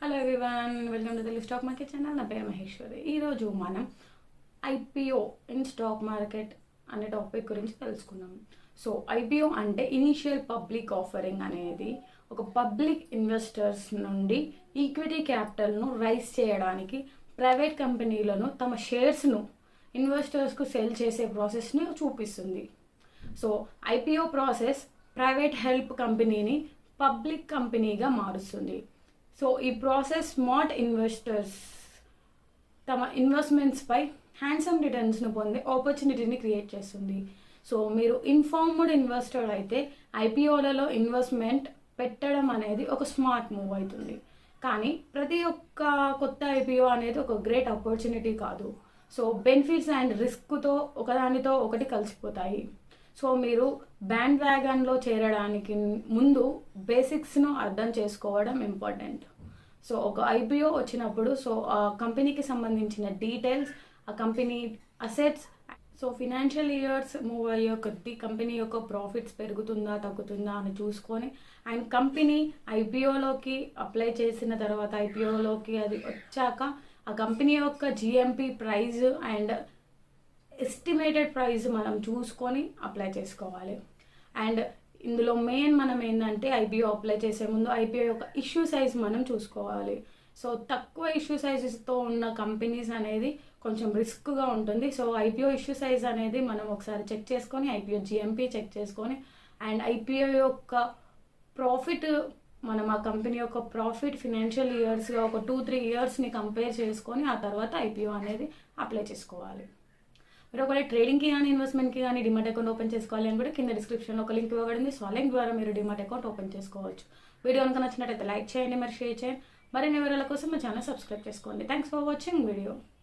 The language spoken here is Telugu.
Hello everyone, welcome to Telugu stock market channel. నా పేరు మహేశ్వరి. ఈరోజు మనం ఐపీఓ ఇన్ స్టాక్ మార్కెట్ అనే టాపిక్ గురించి తెలుసుకుందాం. సో ఐపీఓ అంటే ఇనీషియల్ పబ్లిక్ ఆఫరింగ్ అనేది ఒక పబ్లిక్ ఇన్వెస్టర్స్ నుండి ఈక్విటీ క్యాపిటల్ను రైజ్ చేయడానికి ప్రైవేట్ కంపెనీలను తమ షేర్స్ను ఇన్వెస్టర్స్కు సెల్ చేసే ప్రాసెస్ని చూపిస్తుంది. So IPO process private help కంపెనీని పబ్లిక్ కంపెనీగా మారుస్తుంది. సో ఈ ప్రాసెస్ స్మార్ట్ ఇన్వెస్టర్స్ తమ ఇన్వెస్ట్మెంట్స్పై హ్యాండ్సమ్ రిటర్న్స్ను పొందే ఆపర్చునిటీని క్రియేట్ చేస్తుంది. సో మీరు ఇన్ఫార్మ్డ్ ఇన్వెస్టర్ అయితే ఐపీఓలలో ఇన్వెస్ట్మెంట్ పెట్టడం అనేది ఒక స్మార్ట్ మూవ్ అవుతుంది. కానీ ప్రతి ఒక్క కొత్త ఐపీఓ అనేది ఒక గ్రేట్ ఆపర్చునిటీ కాదు. సో బెనిఫిట్స్ అండ్ రిస్క్తో ఒకదానితో ఒకటి కలిసిపోతాయి. సో మీరు బ్యాండ్ వ్యాగన్లో చేరడానికి ముందు బేసిక్స్ను అర్థం చేసుకోవడం ఇంపార్టెంట్. సో ఒక ఐపీఓ వచ్చినప్పుడు ఆ కంపెనీకి సంబంధించిన డీటెయిల్స్, ఆ company assets, so financial years move అయ్యే కొద్ది కంపెనీ యొక్క ప్రాఫిట్స్ పెరుగుతుందా తగ్గుతుందా అని చూసుకొని అండ్ కంపెనీ ఐపీఓలోకి అప్లై చేసిన తర్వాత ఐపీఓలోకి అది వచ్చాక ఆ కంపెనీ యొక్క GMP price and estimated price మనం చూసుకొని అప్లై చేసుకోవాలి. అండ్ ఇందులో మెయిన్ మనం ఏంటంటే ఐపీఓ అప్లై చేసే ముందు ఐపీఓ యొక్క ఇష్యూ సైజ్ మనం చూసుకోవాలి. సో తక్కువ ఇష్యూ సైజెస్తో ఉన్న కంపెనీస్ అనేది కొంచెం రిస్క్గా ఉంటుంది. సో ఐపీఓ ఇష్యూ సైజ్ అనేది మనం ఒకసారి చెక్ చేసుకొని ఐపీఓ జిఎంపీ చెక్ చేసుకొని అండ్ ఐపీఓ యొక్క ప్రాఫిట్ మనం ఆ కంపెనీ యొక్క ప్రాఫిట్ ఫినాన్షియల్ ఇయర్స్గా ఒక 2-3 ఇయర్స్ని కంపేర్ చేసుకొని ఆ తర్వాత ఐపీఓ అనేది అప్లై చేసుకోవాలి. మీరు ఒకవేళ ట్రేడింగ్కి కానీ ఇన్వెస్ట్మెంట్కి కానీ డిమాట్ అకౌంట్ ఓపెన్ చేసుకోవాలి అని కూడా కింద డిస్క్రిప్షన్లో ఒక లింక్ ఇవ్వబడింది. సో ఆ లింక్ ద్వారా మీరు డిమాట్ అకౌంట్ ఓపెన్ చేసుకోవచ్చు. వీడియో కనుక నచ్చినట్టయితే లైక్ చేయండి, మరి షేర్ చేయండి. మరిన్ని వివరాల కోసం మా ఛానల్ సబ్స్క్రైబ్ చేసుకోండి. Thanks for watching video.